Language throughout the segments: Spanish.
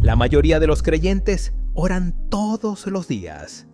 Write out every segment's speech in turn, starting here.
La mayoría de los creyentes oran todos los días.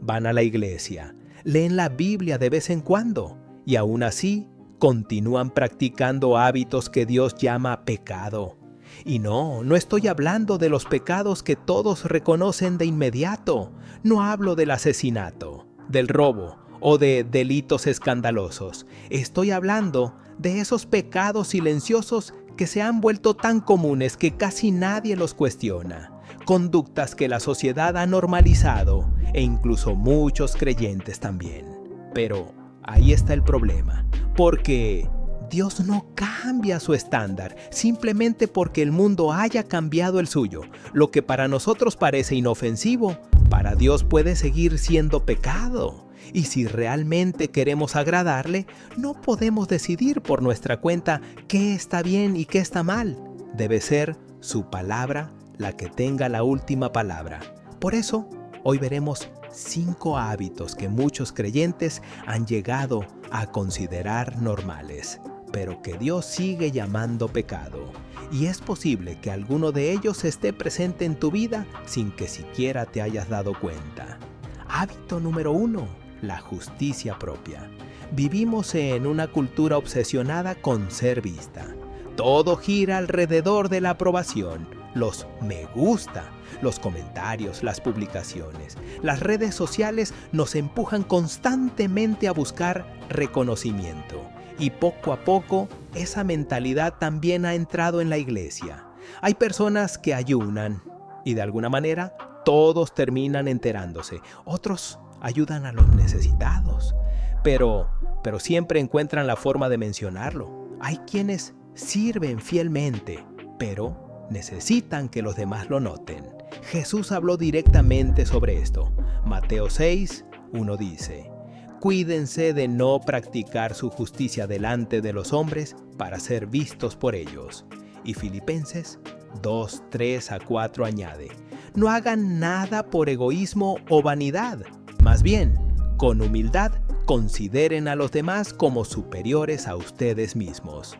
Van a la iglesia, leen la Biblia de vez en cuando y aún así continúan practicando hábitos que Dios llama pecado. Y no estoy hablando de los pecados que todos reconocen de inmediato. No hablo del asesinato, del robo o de delitos escandalosos. Estoy hablando de esos pecados silenciosos que se han vuelto tan comunes que casi nadie los cuestiona. Conductas que la sociedad ha normalizado e incluso muchos creyentes también. Pero ahí está el problema, porque Dios no cambia su estándar simplemente porque el mundo haya cambiado el suyo. Lo que para nosotros parece inofensivo, para Dios puede seguir siendo pecado. Y si realmente queremos agradarle, no podemos decidir por nuestra cuenta qué está bien y qué está mal. Debe ser su palabra la que tenga la última palabra. Por eso, hoy veremos 5 hábitos que muchos creyentes han llegado a considerar normales, pero que Dios sigue llamando pecado. Y es posible que alguno de ellos esté presente en tu vida sin que siquiera te hayas dado cuenta. Hábito número 1, la justicia propia. Vivimos en una cultura obsesionada con ser vista. Todo gira alrededor de la aprobación, los me gusta, los comentarios, las publicaciones. Las redes sociales nos empujan constantemente a buscar reconocimiento. Y poco a poco, esa mentalidad también ha entrado en la iglesia. Hay personas que ayunan y de alguna manera todos terminan enterándose. Otros ayudan a los necesitados, pero siempre encuentran la forma de mencionarlo. Hay quienes sirven fielmente, pero necesitan que los demás lo noten. Jesús habló directamente sobre esto. Mateo 6:1 dice: Cuídense de no practicar su justicia delante de los hombres para ser vistos por ellos. Y Filipenses 2:3-4 añade: No hagan nada por egoísmo o vanidad. Más bien, con humildad, consideren a los demás como superiores a ustedes mismos.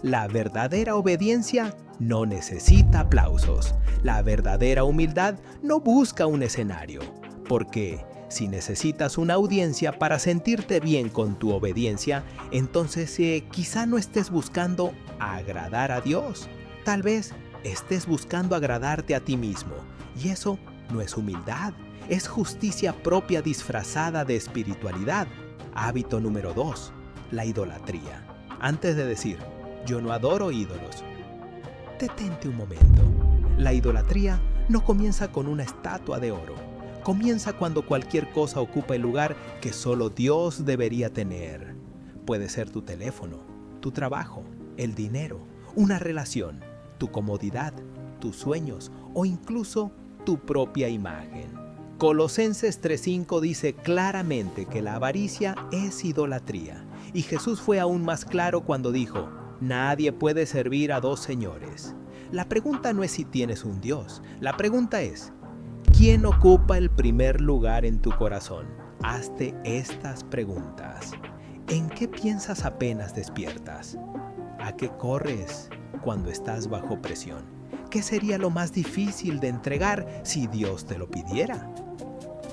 La verdadera obediencia no necesita aplausos. La verdadera humildad no busca un escenario, porque si necesitas una audiencia para sentirte bien con tu obediencia, entonces quizá no estés buscando agradar a Dios. Tal vez estés buscando agradarte a ti mismo, y eso no es humildad, es justicia propia disfrazada de espiritualidad. Hábito número 2, la idolatría. Antes de decir, yo no adoro ídolos, detente un momento. La idolatría no comienza con una estatua de oro. Comienza cuando cualquier cosa ocupa el lugar que solo Dios debería tener. Puede ser tu teléfono, tu trabajo, el dinero, una relación, tu comodidad, tus sueños o incluso tu propia imagen. Colosenses 3:5 dice claramente que la avaricia es idolatría. Y Jesús fue aún más claro cuando dijo: Nadie puede servir a 2 señores. La pregunta no es si tienes un Dios. La pregunta es: ¿quién ocupa el primer lugar en tu corazón? Hazte estas preguntas. ¿En qué piensas apenas despiertas? ¿A qué corres cuando estás bajo presión? ¿Qué sería lo más difícil de entregar si Dios te lo pidiera?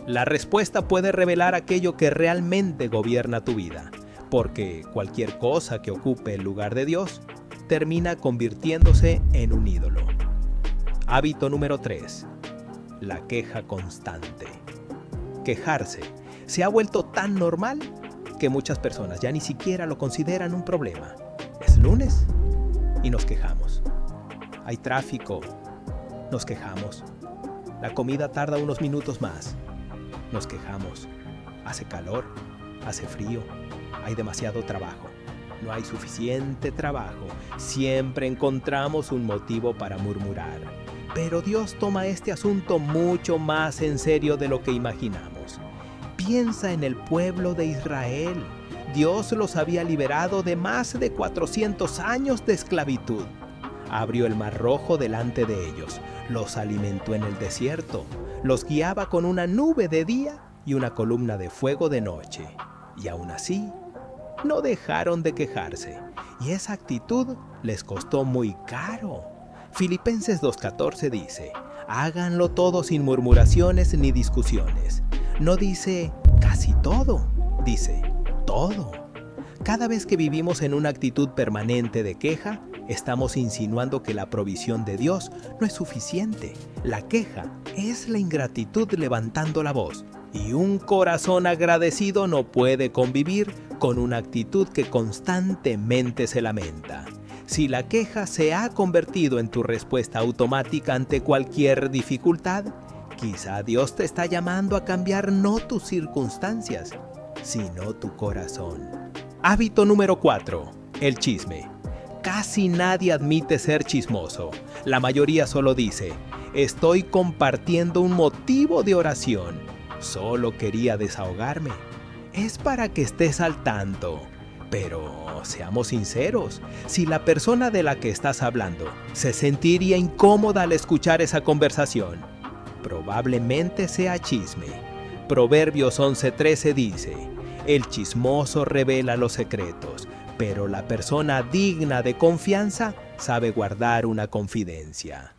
La respuesta puede revelar aquello que realmente gobierna tu vida, porque cualquier cosa que ocupe el lugar de Dios termina convirtiéndose en un ídolo. Hábito número 3. La queja constante. Quejarse se ha vuelto tan normal que muchas personas ya ni siquiera lo consideran un problema. Es lunes y nos quejamos. Hay tráfico, nos quejamos. La comida tarda unos minutos más, nos quejamos. Hace calor, hace frío, hay demasiado trabajo. No hay suficiente trabajo. Siempre encontramos un motivo para murmurar. Pero Dios toma este asunto mucho más en serio de lo que imaginamos. Piensa en el pueblo de Israel. Dios los había liberado de más de 400 años de esclavitud. Abrió el Mar Rojo delante de ellos. Los alimentó en el desierto. Los guiaba con una nube de día y una columna de fuego de noche. Y aún así, no dejaron de quejarse. Y esa actitud les costó muy caro. Filipenses 2:14 dice, háganlo todo sin murmuraciones ni discusiones. No dice casi todo, dice todo. Cada vez que vivimos en una actitud permanente de queja, estamos insinuando que la provisión de Dios no es suficiente. La queja es la ingratitud levantando la voz, y un corazón agradecido no puede convivir con una actitud que constantemente se lamenta. Si la queja se ha convertido en tu respuesta automática ante cualquier dificultad, quizá Dios te está llamando a cambiar no tus circunstancias, sino tu corazón. Hábito número 4. El chisme. Casi nadie admite ser chismoso. La mayoría solo dice, estoy compartiendo un motivo de oración. Solo quería desahogarme. Es para que estés al tanto. Pero seamos sinceros, si la persona de la que estás hablando se sentiría incómoda al escuchar esa conversación, probablemente sea chisme. Proverbios 11:13 dice, el chismoso revela los secretos, pero la persona digna de confianza sabe guardar una confidencia.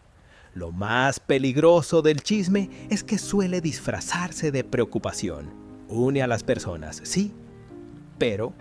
Lo más peligroso del chisme es que suele disfrazarse de preocupación. Une a las personas, sí, pero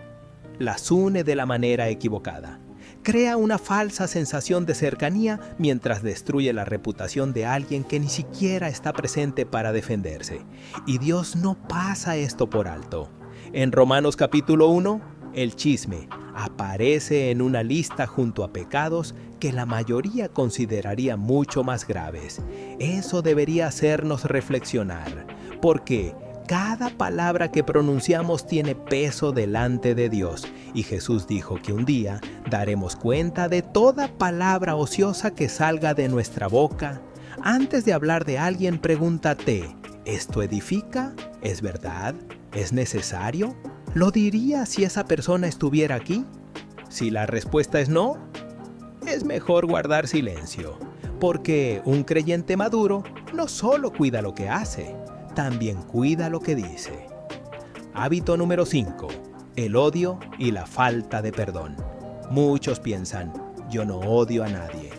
las une de la manera equivocada. Crea una falsa sensación de cercanía mientras destruye la reputación de alguien que ni siquiera está presente para defenderse. Y Dios no pasa esto por alto. En Romanos capítulo 1, el chisme aparece en una lista junto a pecados que la mayoría consideraría mucho más graves. Eso debería hacernos reflexionar, porque cada palabra que pronunciamos tiene peso delante de Dios, y Jesús dijo que un día daremos cuenta de toda palabra ociosa que salga de nuestra boca. Antes de hablar de alguien, pregúntate, ¿esto edifica? ¿Es verdad? ¿Es necesario? ¿Lo diría si esa persona estuviera aquí? Si la respuesta es no, es mejor guardar silencio, porque un creyente maduro no solo cuida lo que hace, también cuida lo que dice. Hábito número 5. El odio y la falta de perdón. Muchos piensan, yo no odio a nadie,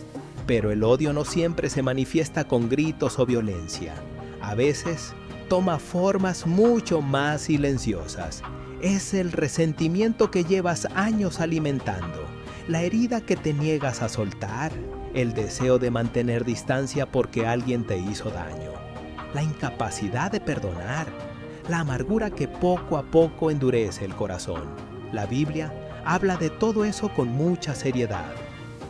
pero el odio no siempre se manifiesta con gritos o violencia. A veces toma formas mucho más silenciosas. Es el resentimiento que llevas años alimentando, la herida que te niegas a soltar, el deseo de mantener distancia porque alguien te hizo daño, la incapacidad de perdonar, la amargura que poco a poco endurece el corazón. La Biblia habla de todo eso con mucha seriedad.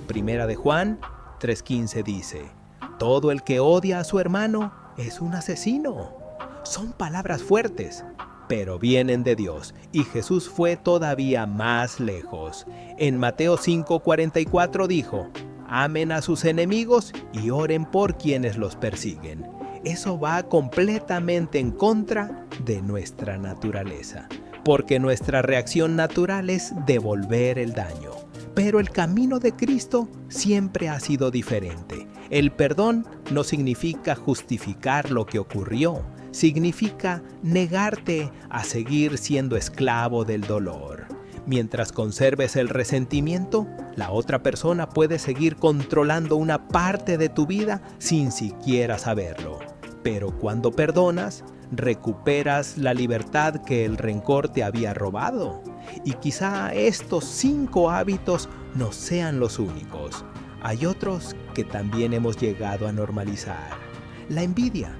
Primera de Juan 3:15 dice, todo el que odia a su hermano es un asesino. Son palabras fuertes, pero vienen de Dios, y Jesús fue todavía más lejos. En Mateo 5:44 dijo, amen a sus enemigos y oren por quienes los persiguen. Eso va completamente en contra de nuestra naturaleza, porque nuestra reacción natural es devolver el daño. Pero el camino de Cristo siempre ha sido diferente. El perdón no significa justificar lo que ocurrió, significa negarte a seguir siendo esclavo del dolor. Mientras conserves el resentimiento, la otra persona puede seguir controlando una parte de tu vida sin siquiera saberlo. Pero cuando perdonas, recuperas la libertad que el rencor te había robado. Y quizá estos 5 hábitos no sean los únicos. Hay otros que también hemos llegado a normalizar. La envidia,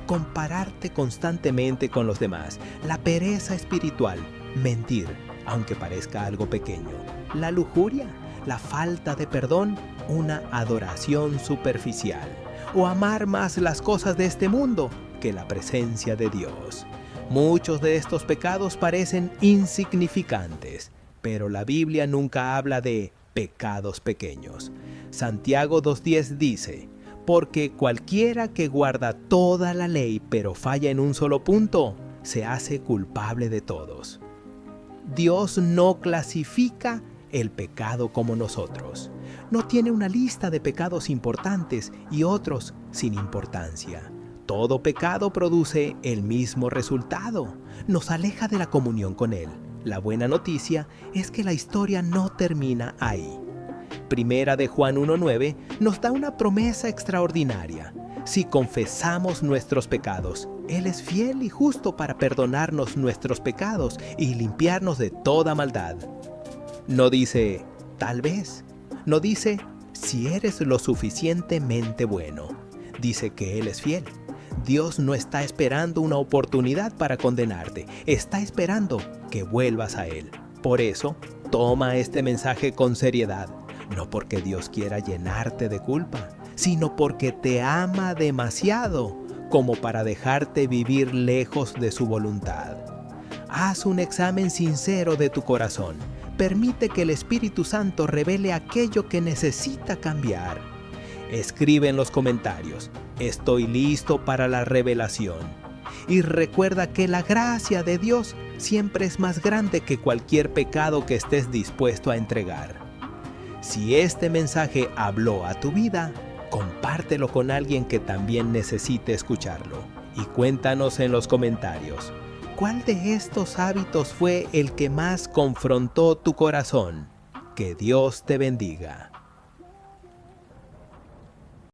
compararte constantemente con los demás, la pereza espiritual, mentir, aunque parezca algo pequeño, la lujuria, la falta de perdón, una adoración superficial, o amar más las cosas de este mundo que la presencia de Dios. Muchos de estos pecados parecen insignificantes, pero la Biblia nunca habla de pecados pequeños. Santiago 2:10 dice, porque cualquiera que guarda toda la ley pero falla en un solo punto, se hace culpable de todos. Dios no clasifica el pecado como nosotros. No tiene una lista de pecados importantes y otros sin importancia. Todo pecado produce el mismo resultado. Nos aleja de la comunión con Él. La buena noticia es que la historia no termina ahí. Primera de Juan 1:9 nos da una promesa extraordinaria. Si confesamos nuestros pecados, Él es fiel y justo para perdonarnos nuestros pecados y limpiarnos de toda maldad. No dice, tal vez. No dice, si eres lo suficientemente bueno. Dice que Él es fiel. Dios no está esperando una oportunidad para condenarte. Está esperando que vuelvas a Él. Por eso, toma este mensaje con seriedad. No porque Dios quiera llenarte de culpa, sino porque te ama demasiado como para dejarte vivir lejos de su voluntad. Haz un examen sincero de tu corazón. Permite que el Espíritu Santo revele aquello que necesita cambiar. Escribe en los comentarios, estoy listo para la revelación. Y recuerda que la gracia de Dios siempre es más grande que cualquier pecado que estés dispuesto a entregar. Si este mensaje habló a tu vida, compártelo con alguien que también necesite escucharlo. Y cuéntanos en los comentarios, ¿cuál de estos hábitos fue el que más confrontó tu corazón? Que Dios te bendiga.